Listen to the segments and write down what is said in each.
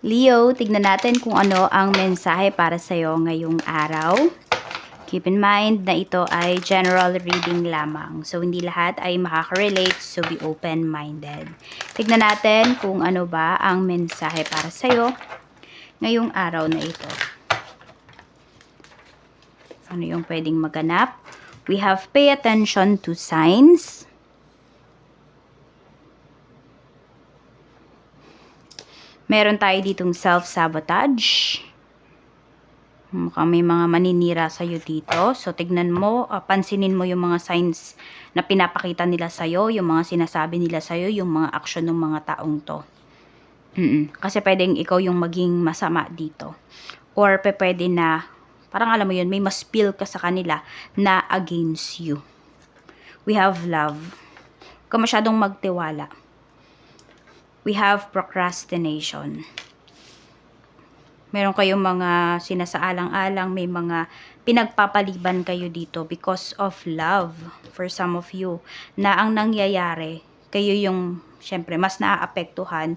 Leo, tignan natin kung ano ang mensahe para sa'yo ngayong araw. Keep in mind na ito ay general reading lamang. So, hindi lahat ay makaka-relate, so be open-minded. Tignan natin kung ano ba ang mensahe para sa'yo ngayong araw na ito. Ano yung pwedeng maganap? We have pay attention to signs. Meron tayo ditong self-sabotage. Mukhang may mga maninira sa'yo dito. So, tignan mo, pansinin mo yung mga signs na pinapakita nila sa'yo, yung mga sinasabi nila sa'yo, yung mga aksyon ng mga taong to. Kasi pwedeng ikaw yung maging masama dito. Or pwede na, parang alam mo yun, may mas feel ka sa kanila na against you. We have love. Huwag ka masyadong magtiwala. We have procrastination. Meron kayong mga sinasaalang-alang, may mga pinagpapaliban kayo dito because of love for some of you. Na ang nangyayari, kayo yung, syempre, mas naaapektuhan.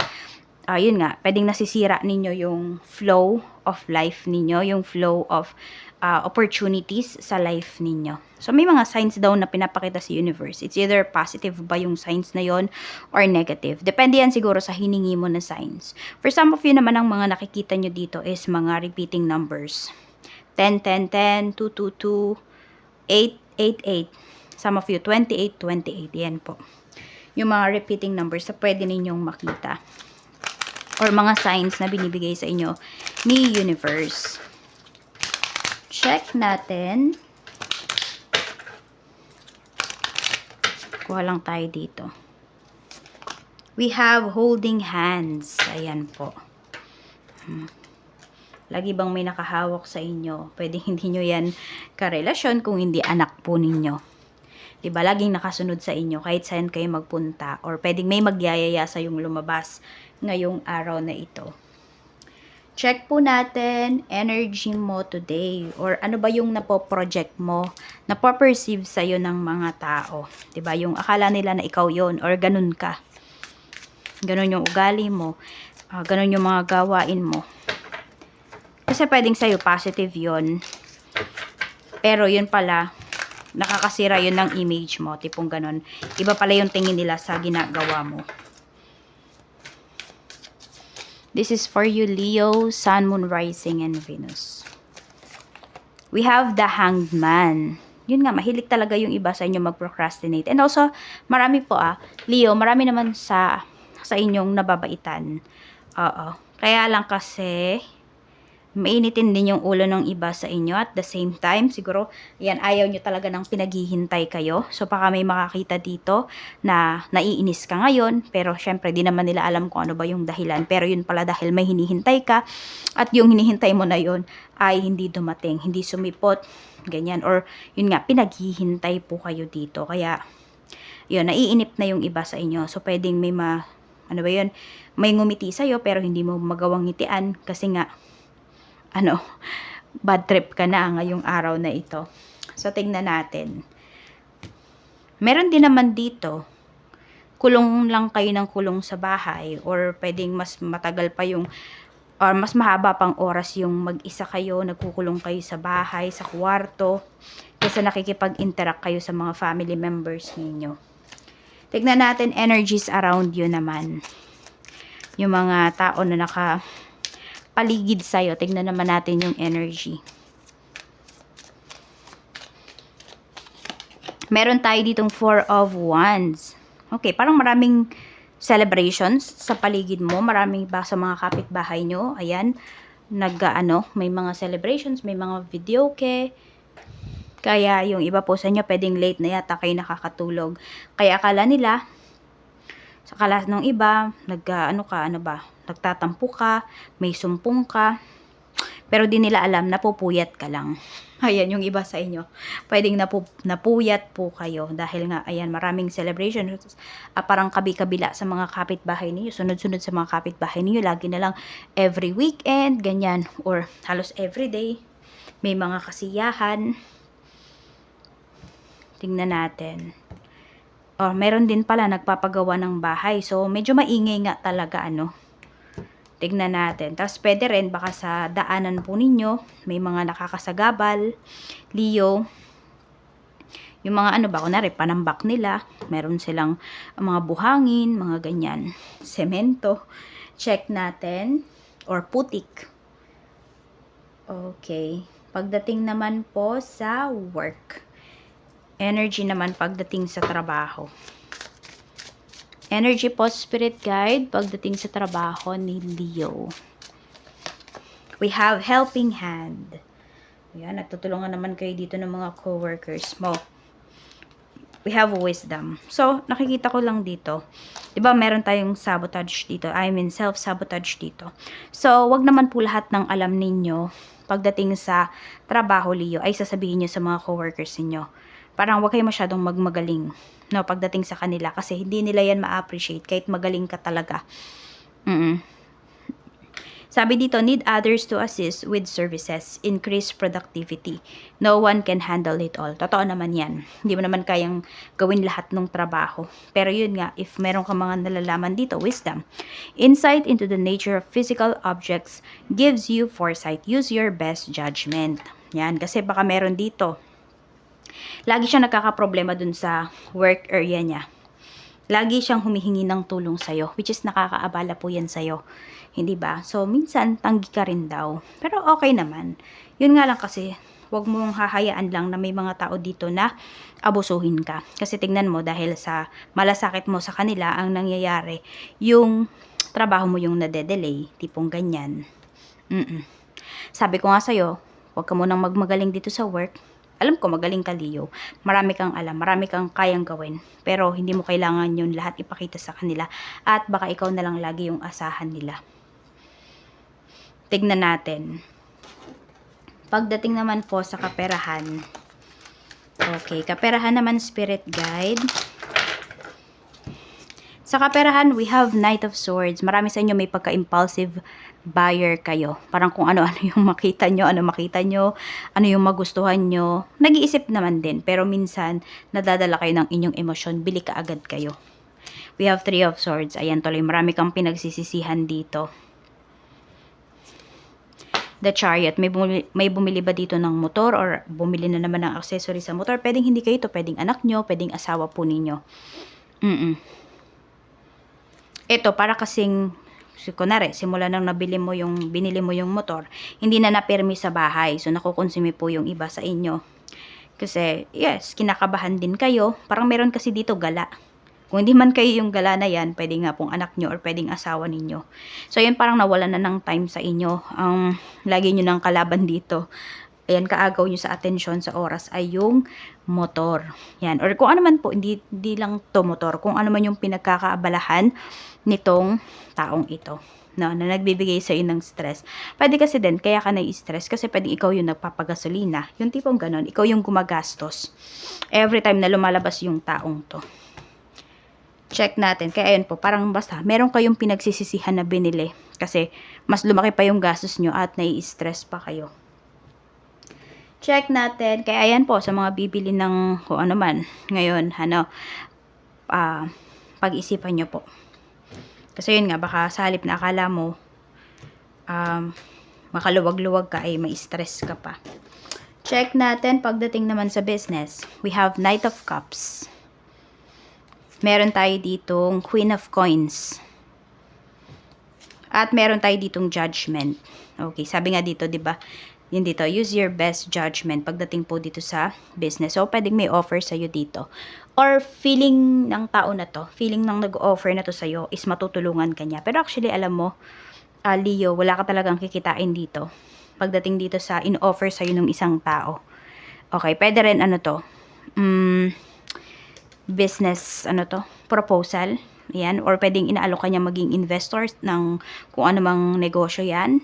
Yun nga, pwedeng nasisira ninyo yung flow of life ninyo, yung flow of opportunities sa life ninyo. So, may mga signs daw na pinapakita sa universe. It's either positive ba yung signs na yon or negative. Depende yan siguro sa hiningi mo na signs. For some of you naman, ang mga nakikita nyo dito is mga repeating numbers. 10, 10, 10, 2, 2, 2, 8, 8, 8. Some of you, 28, 28. Yan po. Yung mga repeating numbers na pwede ninyong makita. Or mga signs na binibigay sa inyo ni universe. Check natin. Kuha lang tayo dito. We have holding hands. Ayan po. Lagi bang may nakahawak sa inyo? Pwede hindi nyo yan karelasyon kung hindi anak po ninyo. Diba? Laging nakasunod sa inyo kahit saan kayo magpunta. Or pwedeng may magyayaya sa yung lumabas ngayong araw na ito. Check po natin energy mo today. Or ano ba yung napoproject mo, napoperceive sa'yo ng mga tao. Diba? Yung akala nila na ikaw yon or ganun ka. Ganun yung ugali mo. Ganun yung mga gawain mo. Kasi pwedeng sa'yo positive yon. Pero yun pala, nakakasira yun ng image mo. Tipong ganun. Iba pala yung tingin nila sa ginagawa mo. This is for you, Leo, Sun, Moon, Rising, and Venus. We have the Hanged Man. Yun nga, mahilig talaga yung iba sa inyo mag-procrastinate. And also, marami po Leo, marami naman sa inyong nababaitan. Oo. Kaya lang kasi, mainitin din yung ulo ng iba sa inyo. At the same time, siguro, yan, ayaw nyo talaga ng pinaghihintay kayo. So, baka may makakita dito na naiinis ka ngayon. Pero, syempre, di naman nila alam kung ano ba yung dahilan. Pero, yun pala dahil may hinihintay ka. At yung hinihintay mo na yun ay hindi dumating, hindi sumipot, ganyan. Or, yun nga, pinaghihintay po kayo dito. Kaya, yun, naiinip na yung iba sa inyo. So, pwedeng may ano ba yun? May ngumiti sa'yo, pero hindi mo magawang ngitian. Kasi nga, bad trip ka na ngayong araw na ito. So, tingnan natin. Meron din naman dito, kulong lang kayo ng kulong sa bahay or pwedeng mas matagal pa yung or mas mahaba pang oras yung mag-isa kayo, nagkukulong kayo sa bahay, sa kwarto, kaysa nakikipag-interact kayo sa mga family members ninyo. Tignan natin energies around you naman. Yung mga tao na paligid sa'yo. Tignan naman natin yung energy. Meron tayo ditong 4 of Wands. Okay, parang maraming celebrations sa paligid mo. Maraming ba sa mga kapitbahay nyo. Ayan, may mga celebrations, may mga videoke. Kaya yung iba po sa inyo, pwedeng late na yata kayo nakakatulog. Kaya akala nila, sa kalas ng iba, nagtatampo ka, may sumpong ka, pero di nila alam, napupuyat ka lang. Ayan, yung iba sa inyo, pwedeng napuyat po kayo, dahil nga, ayan, maraming celebration, parang kabi-kabila sa mga kapitbahay niyo, sunod-sunod sa mga kapitbahay niyo, lagi na lang every weekend, ganyan, or halos every day, may mga kasiyahan. Tingnan natin. Meron din pala nagpapagawa ng bahay. So, medyo maingay nga talaga, Tignan natin. Tapos pwede rin baka sa daanan po ninyo, may mga nakakasagabal, Leo. Yung mga ano ba, kunwari, panambak nila, meron silang mga buhangin, mga ganyan, semento. Check natin. Or putik. Okay. Pagdating naman po sa work. Energy naman pagdating sa trabaho. Energy po, spirit guide, pagdating sa trabaho ni Leo. We have helping hand. Ayan, nagtutulungan naman kayo dito ng mga co-workers mo. We have wisdom. So, nakikita ko lang dito. 'Di ba meron tayong sabotage dito. I mean, self-sabotage dito. So, wag naman po lahat ng alam ninyo pagdating sa trabaho, Leo, ay sasabihin nyo sa mga co-workers niyo. Parang wag kayo masyadong magmagaling, no, pagdating sa kanila kasi hindi nila yan ma-appreciate kahit magaling ka talaga. Sabi dito, need others to assist with services, increase productivity. No one can handle it all. Totoo naman yan. Hindi mo naman kayang gawin lahat ng trabaho. Pero yun nga, if meron ka mga nalalaman dito, wisdom. Insight into the nature of physical objects gives you foresight. Use your best judgment. Yan, kasi baka meron dito. Lagi siya nagkakaproblema dun sa work area niya. Lagi siyang humihingi ng tulong sa'yo, which is nakakaabala po yan sa'yo. Hindi ba? So, minsan, tanggi ka rin daw. Pero okay naman. Yun nga lang kasi, wag mong hahayaan lang na may mga tao dito na abusuhin ka. Kasi tingnan mo, dahil sa malasakit mo sa kanila, ang nangyayari, yung trabaho mo yung nade-delay, tipong ganyan. Sabi ko nga sa'yo, wag ka munang magmagaling dito sa work. Alam ko, magaling ka, Leo. Marami kang alam, marami kang kayang gawin. Pero hindi mo kailangan yun lahat ipakita sa kanila. At baka ikaw na lang lagi yung asahan nila. Tignan natin. Pagdating naman po sa kaperahan. Okay, kaperahan naman, spirit guide. Sa kaperahan, we have Knight of Swords. Marami sa inyo may pagka-impulsive buyer kayo. Parang kung ano-ano yung makita nyo, ano yung magustuhan nyo. Nag-iisip naman din, pero minsan, nadadala kayo ng inyong emosyon, bili ka agad kayo. We have Three of Swords. Ayan tuloy, marami kang pinagsisisihan dito. The Chariot, may bumili ba dito ng motor or bumili na naman ng accessory sa motor? Pwedeng hindi kayo to, pwedeng anak nyo, pwedeng asawa po ninyo. Ito, para kasing, kunwari, simula nang binili mo yung motor, hindi na napirmi sa bahay. So, nakukonsume po yung iba sa inyo. Kasi, yes, kinakabahan din kayo. Parang meron kasi dito gala. Kung hindi man kayo yung gala na yan, pwede nga pong anak nyo or pwedeng asawa ninyo. So, yun parang nawala na ng time sa inyo. Ang lagi nyo ng kalaban dito, ayan, kaagaw nyo sa atensyon sa oras ay yung motor. Yan. Or kung ano man po, hindi lang to motor. Kung ano man yung pinagkakaabalahan nitong taong ito. No, na nagbibigay sa ng stress. Pwede kasi din, kaya ka na-stress kasi pwede ikaw yung nagpapagasolina. Yung tipong ganon, ikaw yung gumagastos. Every time na lumalabas yung taong to. Check natin. Kaya ayun po, parang basta, meron kayong pinagsisisihan na binili. Kasi mas lumaki pa yung gastos nyo at nai-stress pa kayo. Check natin. Kaya ayan po, sa mga bibili ng kung ano man, ngayon, pag-isipan nyo po. Kasi yun nga, baka sa halip na akala mo, makaluwag-luwag ka, ay may stress ka pa. Check natin, pagdating naman sa business, we have Knight of Cups. Meron tayo ditong Queen of Coins. At meron tayo ditong Judgment. Okay, sabi nga dito, 'di ba? Yun dito, use your best judgment pagdating po dito sa business. So, pwedeng may offer sa'yo dito. Or feeling ng tao na to, feeling ng nag-offer na to sa'yo is matutulungan ka niya. Pero actually, alam mo, Leo, wala ka talagang kikitain dito. Pagdating dito sa in-offer sa'yo ng isang tao. Okay, pwede rin business, proposal. Yan, or pwedeng inaalok ka niya maging investors ng kung ano mang negosyo yan.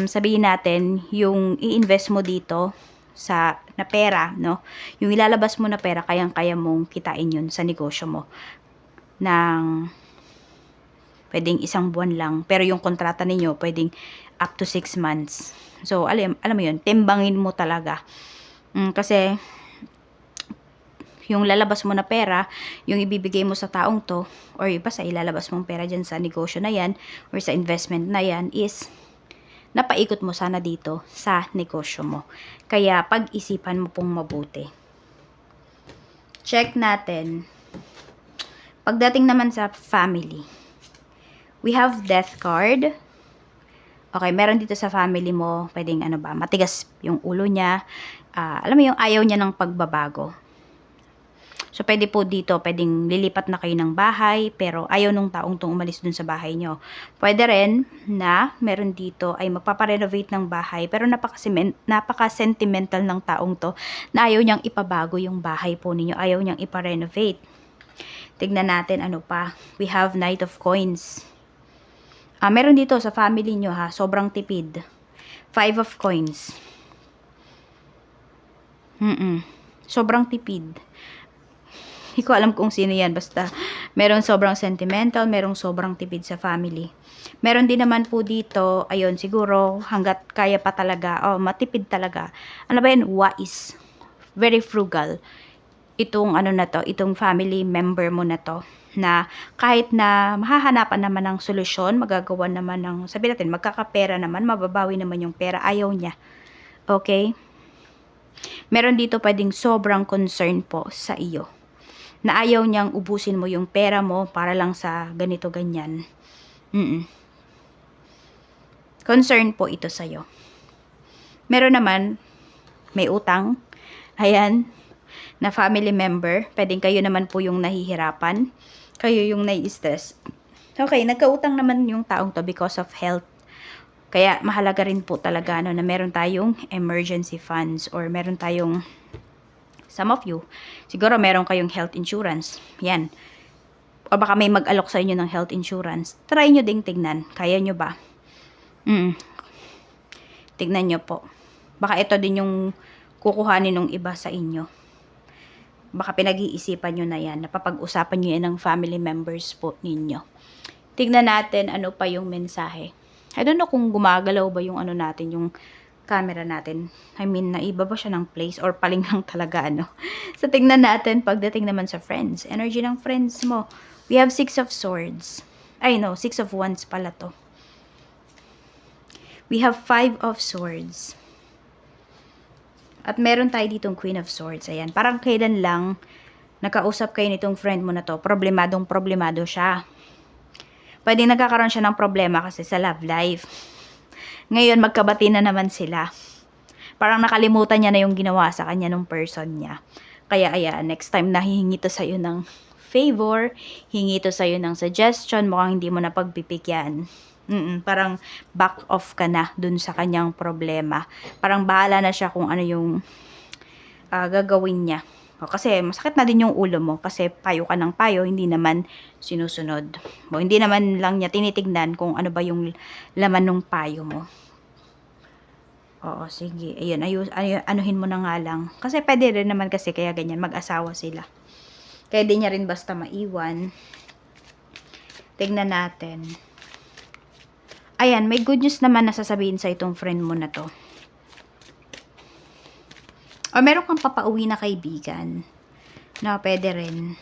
Sabihin natin, yung i-invest mo dito sa na pera, no? Yung ilalabas mo na pera, kayang-kaya mong kitain yun sa negosyo mo. Ng pwedeng 1 buwan lang, pero yung kontrata ninyo pwedeng up to 6 months. So, alam mo yun, timbangin mo talaga. Kasi yung lalabas mo na pera, yung ibibigay mo sa taong to, or iba sa ilalabas mong pera dyan sa negosyo na yan, or sa investment na yan, is napaikot mo sana dito sa negosyo mo. Kaya pag-isipan mo pong mabuti. Check natin. Pagdating naman sa family, we have death card. Okay, meron dito sa family mo, pwedeng ano ba, matigas yung ulo niya. Alam mo yung ayaw niya ng pagbabago. So, pwede po dito, pwedeng lilipat na kayo ng bahay, pero ayaw nung taong tong umalis dun sa bahay nyo. Pwede rin na meron dito ay magpaparenovate ng bahay, pero napaka-sentimental ng taong to na ayaw niyang ipabago yung bahay po ninyo, ayaw niyang iparenovate. Tignan natin ano pa. We have Knight of Coins. Meron dito sa family nyo ha, sobrang tipid. 5 of Coins. Sobrang tipid. Hindi ko alam kung sino yan. Basta, meron sobrang sentimental, merong sobrang tipid sa family. Meron din naman po dito, ayun, siguro, hanggat kaya pa talaga, matipid talaga. Ano ba yan? Wise. Very frugal. Itong, ano na to, itong family member mo na to, na kahit na mahahanapan naman ng solusyon, magagawa naman ng, sabi natin, magkakapera naman, mababawi naman yung pera, ayaw niya. Okay? Meron dito pwedeng sobrang concern po sa iyo, na ayaw niyang ubusin mo yung pera mo para lang sa ganito ganyan. Concern po ito sa'yo. Meron naman, may utang, ayan, na family member, pwedeng kayo naman po yung nahihirapan, kayo yung nai-stress. Okay, nagkautang naman yung taong to because of health. Kaya mahalaga rin po talaga na meron tayong emergency funds, or meron tayong, some of you, siguro meron kayong health insurance. Yan. O baka may mag-alok sa inyo ng health insurance. Try nyo ding tignan. Kaya nyo ba? Tignan nyo po. Baka ito din yung kukuhanin ng iba sa inyo. Baka pinag-iisipan nyo na yan. Napapag-usapan nyo yan ng family members po ninyo. Tignan natin ano pa yung mensahe. I don't know kung gumagalaw ba yung ano natin, yung camera natin. I mean, naiba ba siya ng place or paling lang talaga, ano? So, tignan natin pagdating naman sa friends. Energy ng friends mo. We have 6 of Swords. Ay, no, 6 of Wands pala to. We have 5 of Swords. At meron tayo ditong Queen of Swords. Ayan, parang kailan lang nakausap kayo nitong friend mo na to, problemado siya. Pwede nagkakaroon siya ng problema kasi sa love life. Ngayon, magkabati na naman sila. Parang nakalimutan niya na yung ginawa sa kanya nung person niya. Kaya, ayan, next time na hihingi to sa'yo ng favor, hingi to sa'yo ng suggestion, mukhang hindi mo na pagpipigyan. Parang back off ka na dun sa kanyang problema. Parang bahala na siya kung ano yung gagawin niya. Kasi masakit na din yung ulo mo kasi payo ka ng payo, hindi naman sinusunod. Hindi naman lang niya tinitignan kung ano ba yung laman ng payo mo. Oo, sige. Ayun, anuhin mo na nga lang. Kasi pwede rin naman kasi kaya ganyan, mag-asawa sila. Kaya di niya rin basta maiwan. Tignan natin. Ayan, may good news naman na sasabihin sa itong friend mo na to. O meron kang papauwi na kaibigan. No, pwede rin.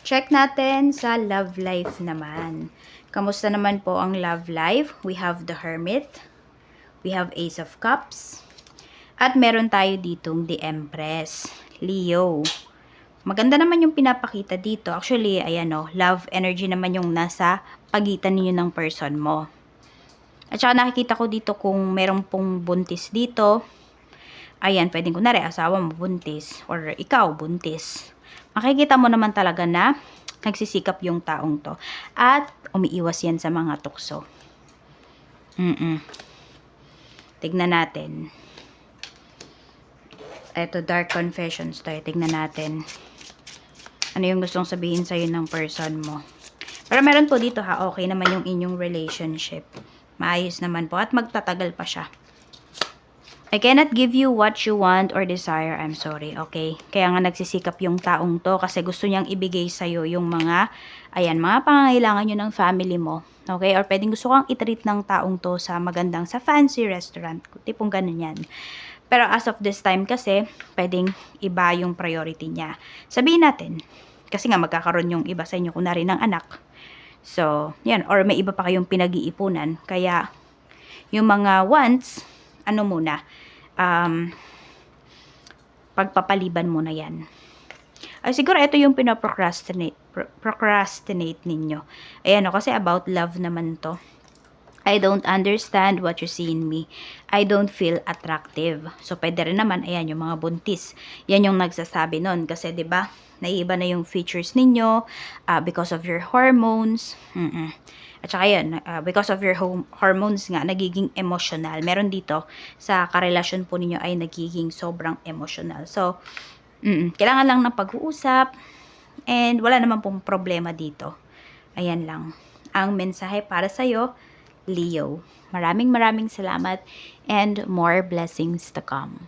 Check natin sa love life naman. Kamusta naman po ang love life? We have the Hermit. We have Ace of Cups. At meron tayo ditong the Empress. Leo. Maganda naman yung pinapakita dito. Actually, ayan o, love energy naman yung nasa pagitan ninyo ng person mo. At saka nakikita ko dito kung meron pong buntis dito. Ayan, pwedeng kunwari asawa mo buntis or ikaw buntis. Makikita mo naman talaga na nagsisikap yung taong to. At umiiwas yan sa mga tukso. Tignan natin. Ito, Dark Confessions tayo. Tignan natin. Ano yung gustong sabihin sa'yo ng person mo. Pero meron po dito ha, okay naman yung inyong relationship. Maayos naman po at magtatagal pa siya. I cannot give you what you want or desire. I'm sorry, okay? Kaya nga nagsisikap yung taong to kasi gusto niyang ibigay sa'yo yung mga, ayan, mga pangangailangan nyo ng family mo. Okay? Or pwedeng gusto kang i-treat ng taong to sa magandang, sa fancy restaurant. Tipong ganun yan. Pero as of this time kasi, pwedeng iba yung priority niya. Sabihin natin, kasi nga magkakaroon yung iba sa inyo kunwari ng anak. So, yan. Or may iba pa kayong pinag-iipunan. Kaya, yung mga wants, ano muna, pagpapaliban muna yan. Ay, siguro ito yung procrastinate ninyo. Ayan o, kasi about love naman to. I don't understand what you see in me. I don't feel attractive. So, pwede rin naman, ayan, yung mga buntis. Yan yung nagsasabi nun. Kasi, di ba naiiba na yung features ninyo because of your hormones. At saka yan, because of your hormones nga, nagiging emotional. Meron dito, sa karelasyon po ninyo ay nagiging sobrang emotional. So, kailangan lang ng pag-uusap. And wala naman pong problema dito. Ayan lang. Ang mensahe para sa'yo, Leo. Maraming salamat and more blessings to come.